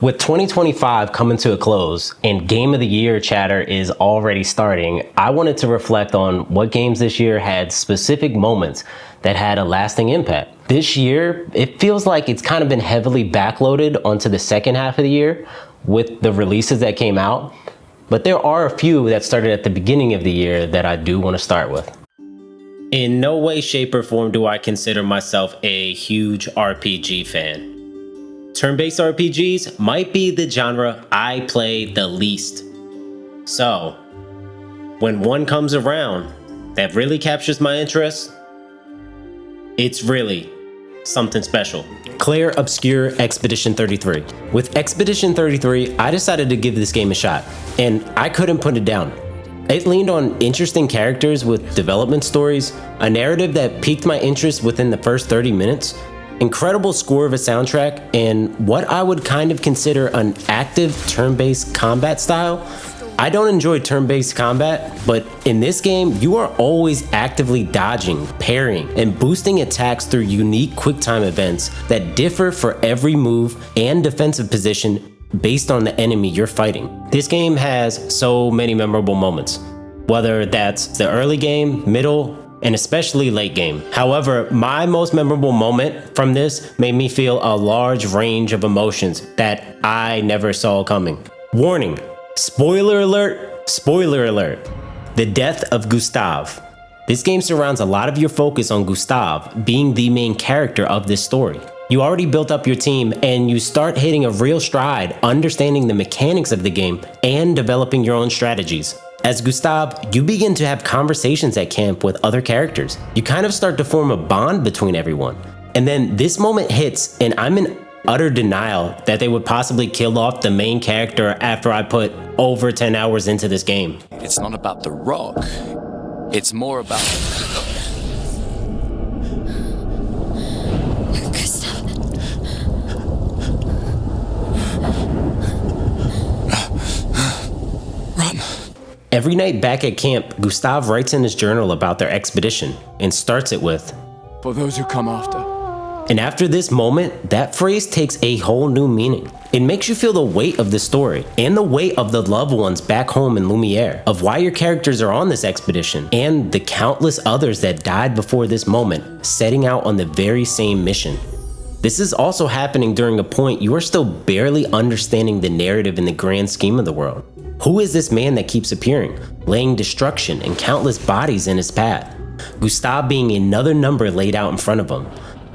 With 2025 coming to a close and Game of the Year chatter is already starting, I wanted to reflect on what games this year had specific moments that had a lasting impact. This year, it feels like it's kind of been heavily backloaded onto the second half of the year with the releases that came out, but there are a few that started at the beginning of the year that I do want to start with. In no way, shape, or form do I consider myself a huge RPG fan. Turn-based RPGs might be the genre I play the least. So, when one comes around that really captures my interest, it's really something special. Clair, Obscur, Expedition 33. With Expedition 33, I decided to give this game a shot, and I couldn't put it down. It leaned on interesting characters with development stories, a narrative that piqued my interest within the first 30 minutes, incredible score of a soundtrack, and what I would kind of consider an active turn-based combat style. I don't enjoy turn-based combat, but in this game, you are always actively dodging, parrying, and boosting attacks through unique quick-time events that differ for every move and defensive position based on the enemy you're fighting. This game has so many memorable moments, whether that's the early game, middle, and especially late game. However, my most memorable moment from this made me feel a large range of emotions that I never saw coming. Warning, spoiler alert, spoiler alert. The death of Gustave. This game surrounds a lot of your focus on Gustave being the main character of this story. You already built up your team and you start hitting a real stride, understanding the mechanics of the game and developing your own strategies. As Gustave, you begin to have conversations at camp with other characters. You kind of start to form a bond between everyone. And then this moment hits and I'm in utter denial that they would possibly kill off the main character after I put over 10 hours into this game. It's not about the rock. It's more about... Every night back at camp, Gustave writes in his journal about their expedition and starts it with, "For those who come after." And after this moment, that phrase takes a whole new meaning. It makes you feel the weight of the story and the weight of the loved ones back home in Lumiere, of why your characters are on this expedition and the countless others that died before this moment, setting out on the very same mission. This is also happening during a point you are still barely understanding the narrative in the grand scheme of the world. Who is this man that keeps appearing, laying destruction and countless bodies in his path? Gustave being another number laid out in front of him.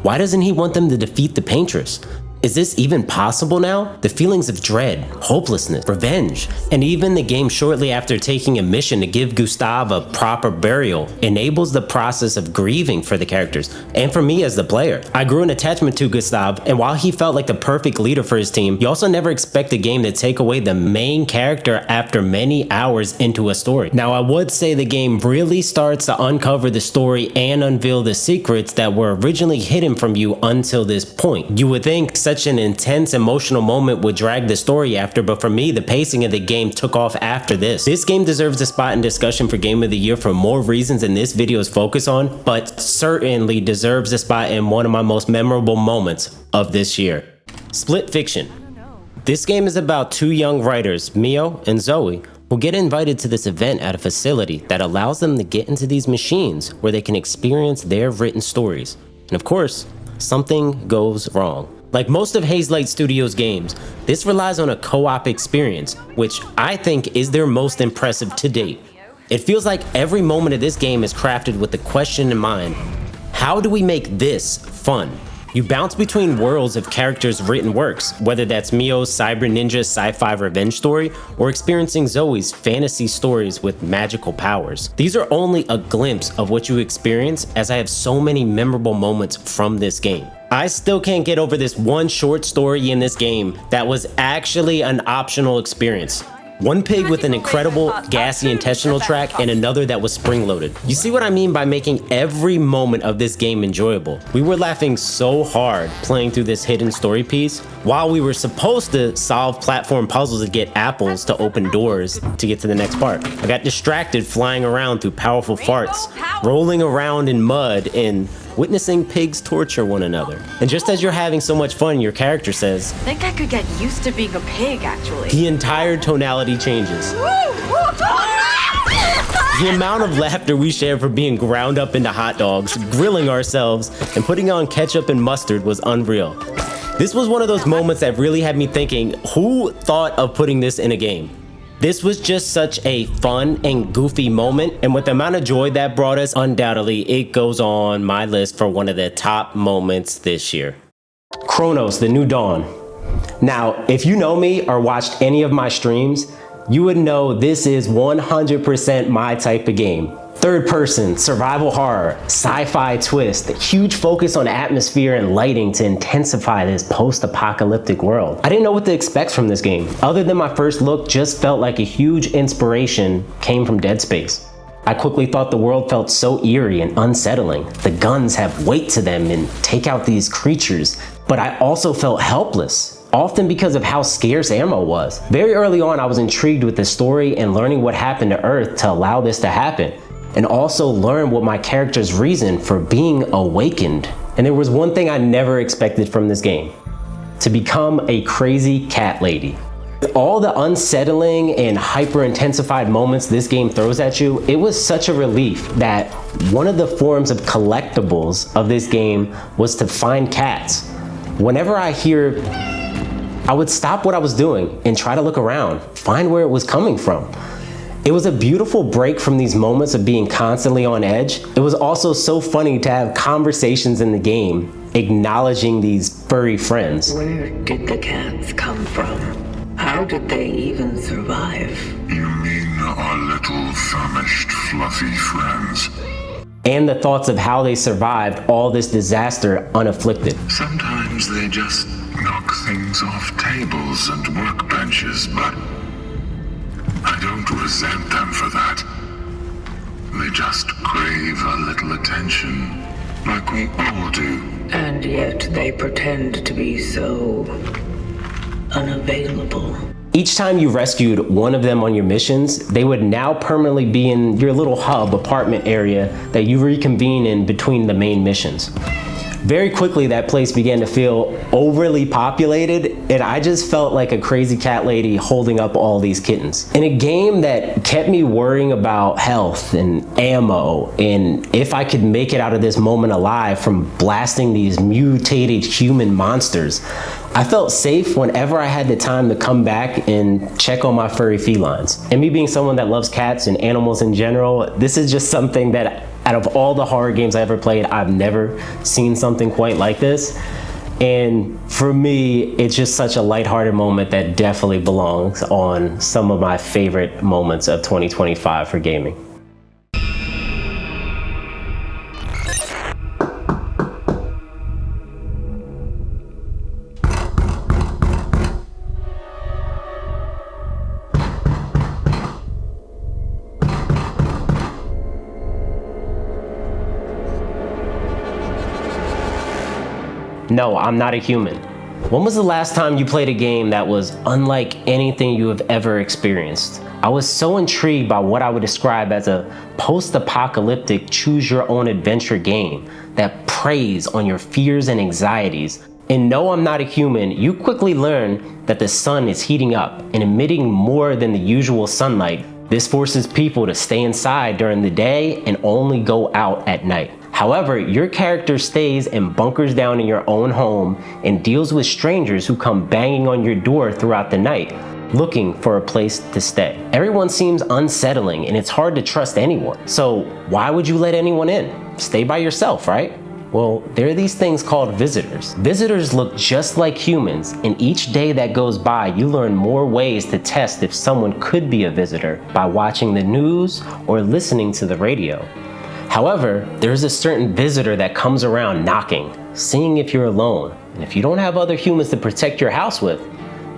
Why doesn't he want them to defeat the Paintress? Is this even possible now? The feelings of dread, hopelessness, revenge, and even the game shortly after taking a mission to give Gustave a proper burial enables the process of grieving for the characters, and for me as the player. I grew an attachment to Gustave, and while he felt like the perfect leader for his team, you also never expect a game to take away the main character after many hours into a story. Now, I would say the game really starts to uncover the story and unveil the secrets that were originally hidden from you until this point. You would think such an intense emotional moment would drag the story after, but for me, the pacing of the game took off after this. This game deserves a spot in discussion for Game of the Year for more reasons than this video's focus on, but certainly deserves a spot in one of my most memorable moments of this year. Split Fiction. This game is about two young writers, Mio and Zoe, who get invited to this event at a facility that allows them to get into these machines where they can experience their written stories. And of course, something goes wrong. Like most of Hazelight Studios games, this relies on a co-op experience, which I think is their most impressive to date. It feels like every moment of this game is crafted with the question in mind: how do we make this fun? You bounce between worlds of characters' written works, whether that's Mio's cyber ninja sci-fi revenge story or experiencing Zoe's fantasy stories with magical powers. These are only a glimpse of what you experience, as I have so many memorable moments from this game. I still can't get over this one short story in this game that was actually an optional experience. One pig with an incredible gassy intestinal tract and another that was spring-loaded. You see what I mean by making every moment of this game enjoyable. We were laughing so hard playing through this hidden story piece, while we were supposed to solve platform puzzles to get apples to open doors to get to the next part. I got distracted flying around through powerful farts, rolling around in mud, and witnessing pigs torture one another. And just as you're having so much fun, your character says, I think I could get used to being a pig, actually. the entire tonality changes. The amount of laughter we shared for being ground up into hot dogs, grilling ourselves, and putting on ketchup and mustard was unreal. This was one of those moments that really had me thinking, who thought of putting this in a game? This was just such a fun and goofy moment, and with the amount of joy that brought us, undoubtedly it goes on my list for one of the top moments this year. Chronos, The New Dawn. Now, if you know me or watched any of my streams, you would know this is 100% my type of game. Third person, survival horror, sci-fi twist, a huge focus on atmosphere and lighting to intensify this post-apocalyptic world. I didn't know what to expect from this game. Other than my first look, just felt like a huge inspiration came from Dead Space. I quickly thought the world felt so eerie and unsettling. The guns have weight to them and take out these creatures, but I also felt helpless, often because of how scarce ammo was. Very early on, I was intrigued with the story and learning what happened to Earth to allow this to happen, and also learn what my character's reason for being awakened. And there was one thing I never expected from this game: to become a crazy cat lady. All the unsettling and hyper-intensified moments this game throws at you, it was such a relief that one of the forms of collectibles of this game was to find cats. Whenever I would stop what I was doing and try to look around, find where it was coming from. It was a beautiful break from these moments of being constantly on edge. It was also so funny to have conversations in the game acknowledging these furry friends. Where did the cats come from? How did they even survive? You mean our little famished, fluffy friends? And the thoughts of how they survived all this disaster unafflicted. Sometimes they just knock things off tables and workbenches, but I don't resent them for that. They just crave a little attention, like we all do. And yet they pretend to be so unavailable. Each time you rescued one of them on your missions, they would now permanently be in your little hub apartment area that you reconvene in between the main missions. Very quickly, that place began to feel overly populated, and I just felt like a crazy cat lady holding up all these kittens. In a game that kept me worrying about health and ammo, and if I could make it out of this moment alive from blasting these mutated human monsters, I felt safe whenever I had the time to come back and check on my furry felines. And me being someone that loves cats and animals in general, this is just something that out of all the horror games I ever played, I've never seen something quite like this. And for me, it's just such a lighthearted moment that definitely belongs on some of my favorite moments of 2025 for gaming. No, I'm not a human. When was the last time you played a game that was unlike anything you have ever experienced? I was so intrigued by what I would describe as a post-apocalyptic choose-your-own-adventure game that preys on your fears and anxieties. In No, I'm Not a Human, you quickly learn that the sun is heating up and emitting more than the usual sunlight. This forces people to stay inside during the day and only go out at night. However, your character stays and bunkers down in your own home and deals with strangers who come banging on your door throughout the night, looking for a place to stay. Everyone seems unsettling and it's hard to trust anyone. So why would you let anyone in? Stay by yourself, right? Well, there are these things called visitors. Visitors look just like humans, and each day that goes by, you learn more ways to test if someone could be a visitor by watching the news or listening to the radio. However, there's a certain visitor that comes around knocking, seeing if you're alone. And if you don't have other humans to protect your house with,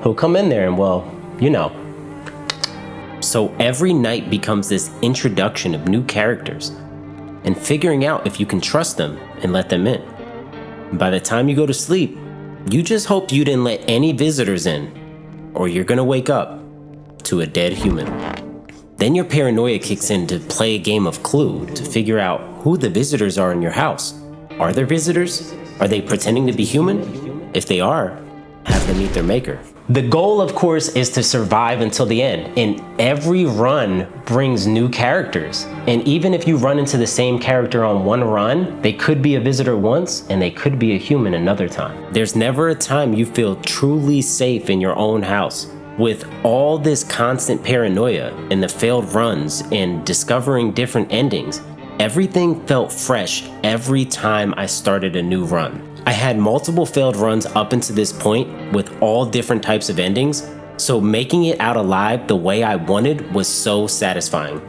he'll come in there and, well, you know. So every night becomes this introduction of new characters and figuring out if you can trust them and let them in. And by the time you go to sleep, you just hope you didn't let any visitors in, or you're gonna wake up to a dead human. Then your paranoia kicks in to play a game of Clue to figure out who the visitors are in your house. Are there visitors? Are they pretending to be human? If they are, have them meet their maker. The goal, of course, is to survive until the end, and every run brings new characters. And even if you run into the same character on one run, they could be a visitor once, and they could be a human another time. There's never a time you feel truly safe in your own house. With all this constant paranoia and the failed runs and discovering different endings, everything felt fresh every time I started a new run. I had multiple failed runs up until this point with all different types of endings, so making it out alive the way I wanted was so satisfying.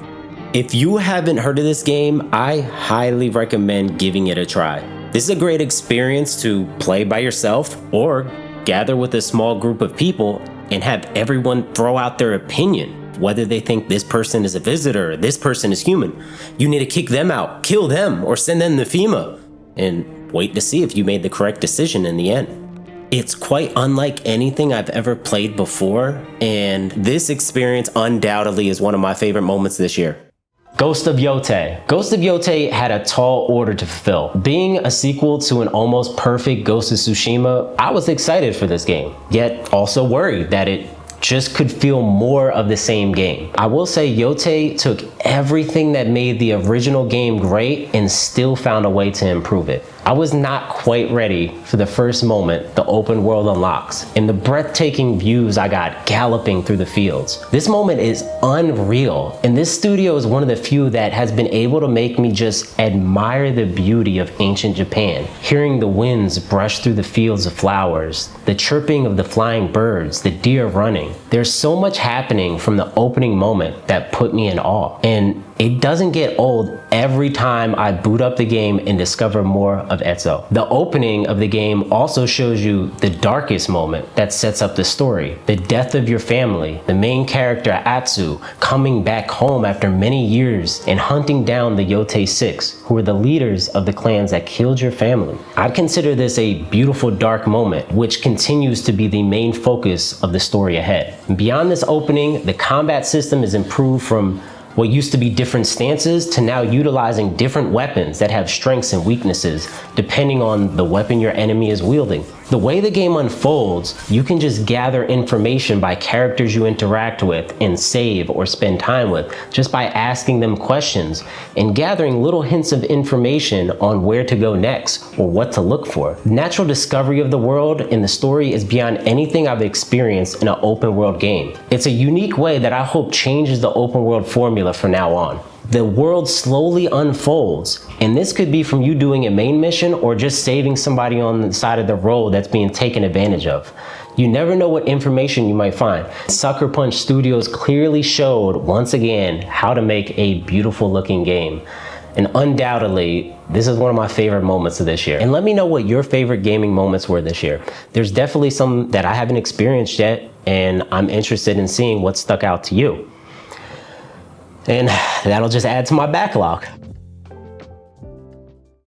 If you haven't heard of this game, I highly recommend giving it a try. This is a great experience to play by yourself or gather with a small group of people and have everyone throw out their opinion, whether they think this person is a visitor or this person is human. You need to kick them out, kill them, or send them to FEMA, and wait to see if you made the correct decision in the end. It's quite unlike anything I've ever played before, and this experience undoubtedly is one of my favorite moments this year. Ghost of Yotei. Ghost of Yotei had a tall order to fulfill. Being a sequel to an almost perfect Ghost of Tsushima, I was excited for this game, yet also worried that it just could feel more of the same game. I will say Yotei took everything that made the original game great and still found a way to improve it. I was not quite ready for the first moment the open world unlocks and the breathtaking views I got galloping through the fields. This moment is unreal, and this studio is one of the few that has been able to make me just admire the beauty of ancient Japan. Hearing the winds brush through the fields of flowers, the chirping of the flying birds, the deer running. There's so much happening from the opening moment that put me in awe, and it doesn't get old every time I boot up the game and discover more of Etzo. The opening of the game also shows you the darkest moment that sets up the story. The death of your family, the main character Atsu coming back home after many years and hunting down the Yotei 6, who are the leaders of the clans that killed your family. I'd consider this a beautiful dark moment, which continues to be the main focus of the story ahead. Beyond this opening, the combat system is improved from what used to be different stances to now utilizing different weapons that have strengths and weaknesses depending on the weapon your enemy is wielding. The way the game unfolds, you can just gather information by characters you interact with and save or spend time with just by asking them questions and gathering little hints of information on where to go next or what to look for. Natural discovery of the world and the story is beyond anything I've experienced in an open world game. It's a unique way that I hope changes the open world formula from now on. The world slowly unfolds, and this could be from you doing a main mission or just saving somebody on the side of the road that's being taken advantage of. You never know what information you might find. Sucker Punch Studios clearly showed once again how to make a beautiful looking game. And undoubtedly, this is one of my favorite moments of this year. And let me know what your favorite gaming moments were this year. There's definitely some that I haven't experienced yet, and I'm interested in seeing what stuck out to you. And that'll just add to my backlog.